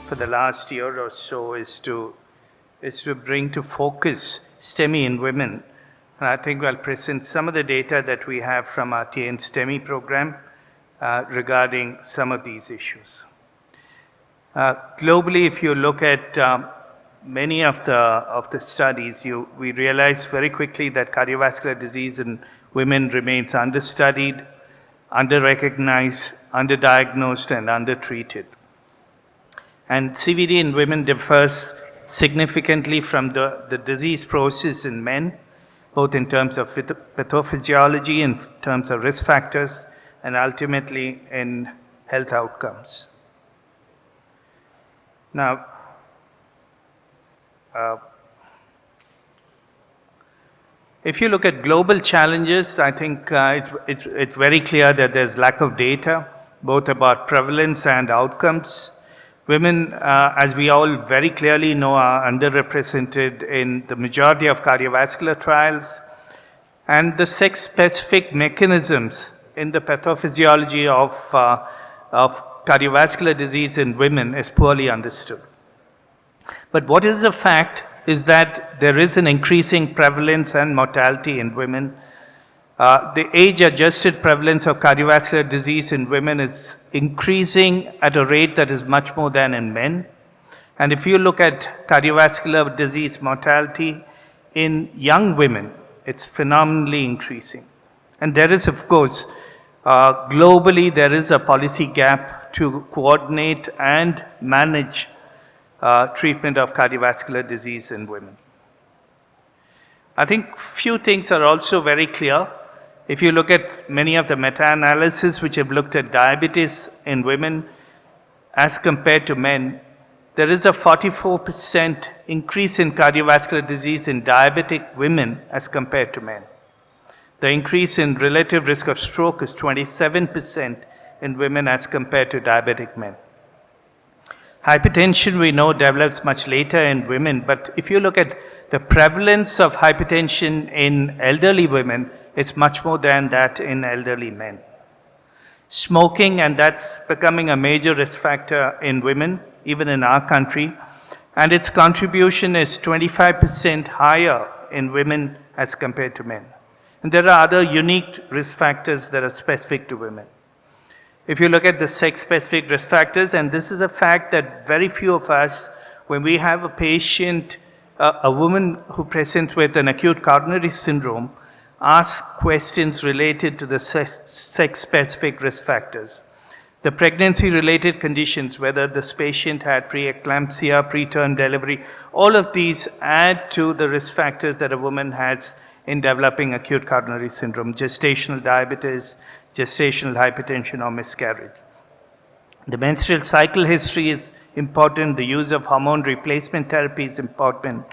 for the last year or so is to bring to focus STEMI in women. And I think I'll present some of the data that we have from our TN STEMI program regarding some of these issues. Globally, if you look at many of the studies, we realize very quickly that cardiovascular disease in women remains understudied, under-recognized, underdiagnosed, and undertreated. And CVD in women differs significantly from the disease process in men, both in terms of pathophysiology, in terms of risk factors, and ultimately in health outcomes. Now, if you look at global challenges, I think it's very clear that there's lack of data, both about prevalence and outcomes. Women, as we all very clearly know, are underrepresented in the majority of cardiovascular trials, and the sex-specific mechanisms in the pathophysiology of cardiovascular disease in women is poorly understood. But what is a fact is that there is an increasing prevalence and mortality in women. The age-adjusted prevalence of cardiovascular disease in women is increasing at a rate that is much more than in men. And if you look at cardiovascular disease mortality in young women, it's phenomenally increasing. And there is, of course, globally, there is a policy gap to coordinate and manage treatment of cardiovascular disease in women. I think few things are also very clear. If you look at many of the meta-analyses which have looked at diabetes in women as compared to men, there is a 44% increase in cardiovascular disease in diabetic women as compared to men. The increase in relative risk of stroke is 27% in women as compared to diabetic men. Hypertension, we know, develops much later in women, but if you look at the prevalence of hypertension in elderly women, it's much more than that in elderly men. Smoking, and that's becoming a major risk factor in women, even in our country, and its contribution is 25% higher in women as compared to men. And there are other unique risk factors that are specific to women. If you look at the sex-specific risk factors, and this is a fact that very few of us, when we have a patient, a woman who presents with an acute coronary syndrome, ask questions related to the sex-specific risk factors. The pregnancy-related conditions, whether this patient had preeclampsia, preterm delivery, all of these add to the risk factors that a woman has in developing acute coronary syndrome, gestational diabetes, gestational hypertension, or miscarriage. The menstrual cycle history is important. The use of hormone replacement therapy is important.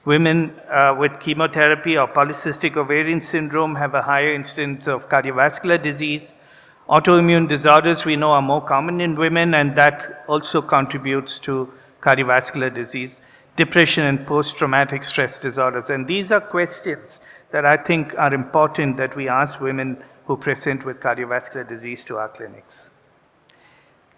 Women with chemotherapy or polycystic ovarian syndrome have a higher incidence of cardiovascular disease. Autoimmune disorders, we know, are more common in women, and that also contributes to cardiovascular disease. Depression and post-traumatic stress disorders. And these are questions that I think are important that we ask women who present with cardiovascular disease to our clinics.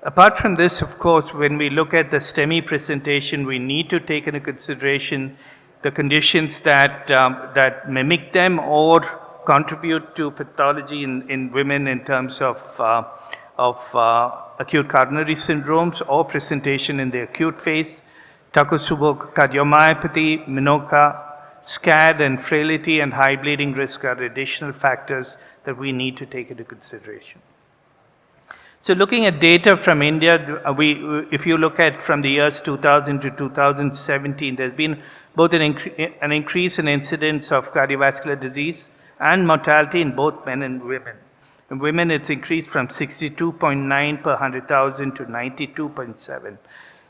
Apart from this, of course, when we look at the STEMI presentation, we need to take into consideration the conditions that mimic them or contribute to pathology in women in terms of acute coronary syndromes or presentation in the acute phase. Takotsubo cardiomyopathy, MINOCA, SCAD, and frailty and high bleeding risk are additional factors that we need to take into consideration. So looking at data from India, if you look at from the years 2000 to 2017, there's been both an increase in incidence of cardiovascular disease and mortality in both men and women. In women, it's increased from 62.9 per 100,000 to 92.7.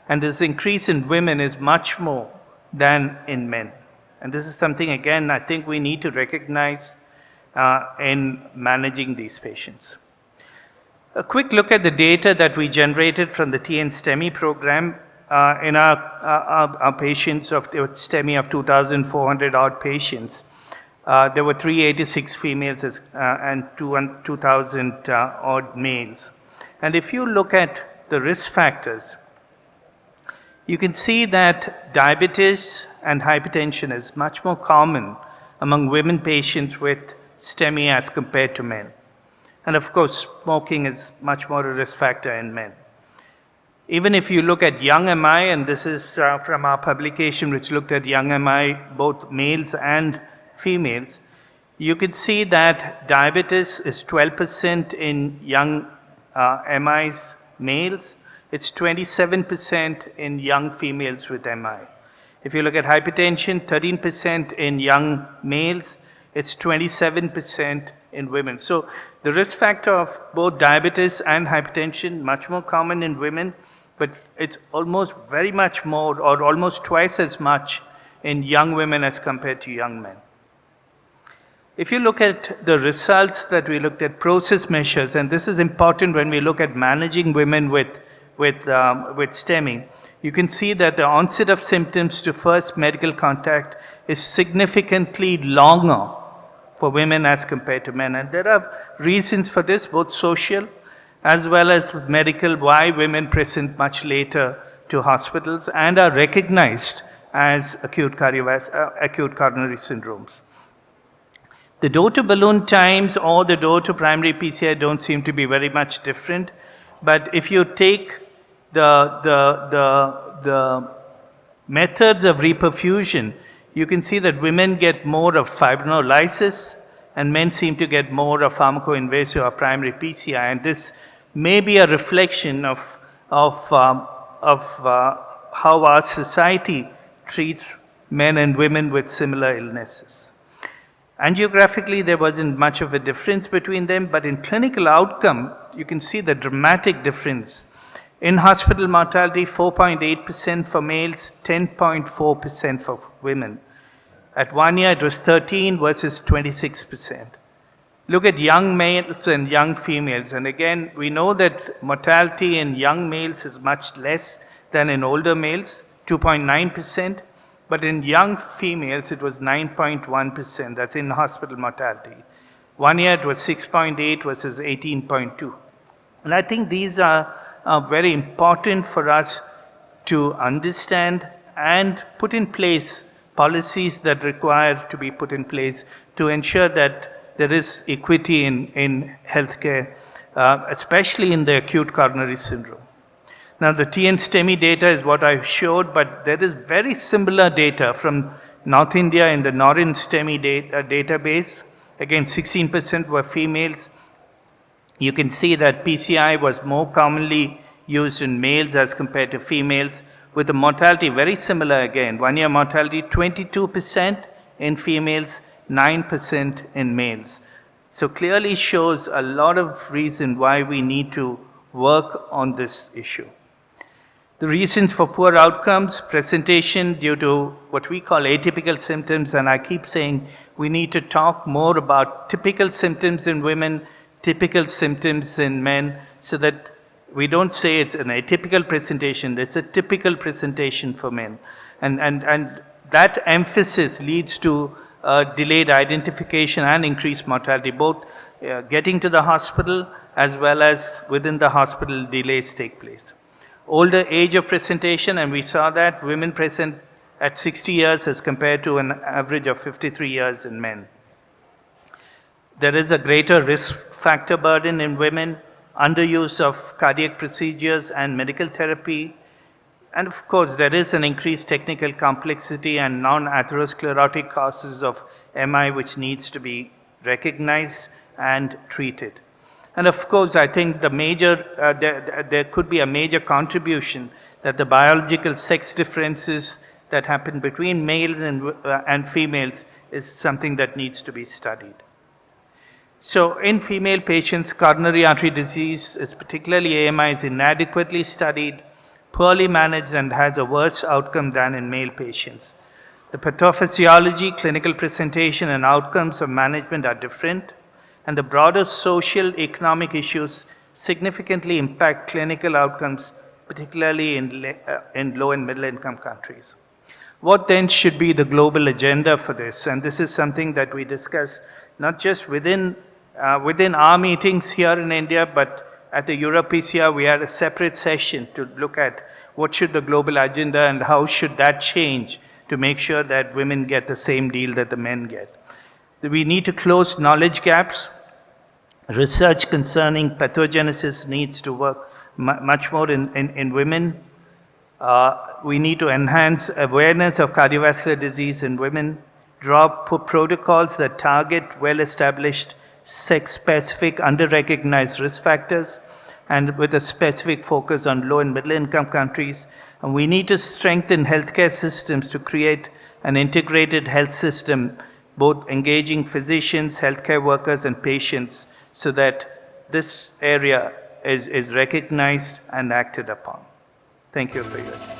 And this increase in women is much more than in men. And this is something, again, I think we need to recognize in managing these patients. A quick look at the data that we generated from the TN STEMI program in our patients of the STEMI of 2,400 odd patients. There were 386 females and 2,000 odd males. And if you look at the risk factors, You can see that diabetes and hypertension is much more common among women patients with STEMI as compared to men. And of course, smoking is much more a risk factor in men. Even if you look at young MI, and this is from our publication which looked at young MI, both males and females, you can see that diabetes is 12% in young MIs males. It's 27% in young females with MI. If you look at hypertension, 13% in young males, it's 27% in women. So the risk factor of both diabetes and hypertension, much more common in women, but it's almost very much more or almost twice as much in young women as compared to young men. If you look at the results that we looked at, process measures, and this is important when we look at managing women with STEMI, you can see that the onset of symptoms to first medical contact is significantly longer for women as compared to men. And there are reasons for this, both social as well as medical, why women present much later to hospitals and are recognized as acute coronary syndromes. The door to balloon times or the door to primary PCI don't seem to be very much different. But if you take the methods of reperfusion, you can see that women get more of fibrinolysis and men seem to get more of pharmacoinvasive or primary PCI. And this may be a reflection of how our society treats men and women with similar illnesses. Angiographically, there wasn't much of a difference between them, but in clinical outcome, you can see the dramatic difference. In hospital mortality, 4.8% for males, 10.4% for women. At 1 year, it was 13 versus 26%. Look at young males and young females, and again, we know that mortality in young males is much less than in older males, 2.9%. But in young females, it was 9.1%. That's in hospital mortality. 1 year, it was 6.8 versus 18.2. And I think these are very important for us to understand and put in place policies that require to be put in place to ensure that there is equity in healthcare, especially in the acute coronary syndrome. Now, the TN STEMI data is what I showed, but there is very similar data from North India in the Norin STEMI database. Again, 16% were females. You can see that PCI was more commonly used in males as compared to females, with the mortality very similar again. 1 year mortality, 22% in females, 9% in males. So clearly shows a lot of reason why we need to work on this issue. The reasons for poor outcomes, presentation due to what we call atypical symptoms, and I keep saying we need to talk more about typical symptoms in women, typical symptoms in men, so that we don't say it's an atypical presentation, it's a typical presentation for men. And that emphasis leads to delayed identification and increased mortality, both getting to the hospital as well as within the hospital delays take place. Older age of presentation, and we saw that women present at 60 years as compared to an average of 53 years in men. There is a greater risk factor burden in women, underuse of cardiac procedures and medical therapy, and of course there is an increased technical complexity and non-atherosclerotic causes of MI which needs to be recognized and treated. And of course, I think the major, there could be a major contribution that the biological sex differences that happen between males and females is something that needs to be studied. So in female patients, coronary artery disease, particularly AMI, is inadequately studied, poorly managed, and has a worse outcome than in male patients. The pathophysiology, clinical presentation, and outcomes of management are different, and the broader social economic issues significantly impact clinical outcomes, particularly in low and middle income countries. What then should be the global agenda for this? And this is something that we discuss not just within our meetings here in India, but at the Europe PCR, we had a separate session to look at what should the global agenda and how should that change to make sure that women get the same deal that the men get. We need to close knowledge gaps. Research concerning pathogenesis needs to work much more in women. We need to enhance awareness of cardiovascular disease in women, put protocols that target well-established sex-specific, under-recognized risk factors, and with a specific focus on low and middle-income countries. And we need to strengthen healthcare systems to create an integrated health system, both engaging physicians, healthcare workers, and patients, so that this area is recognized and acted upon. Thank you for your attention.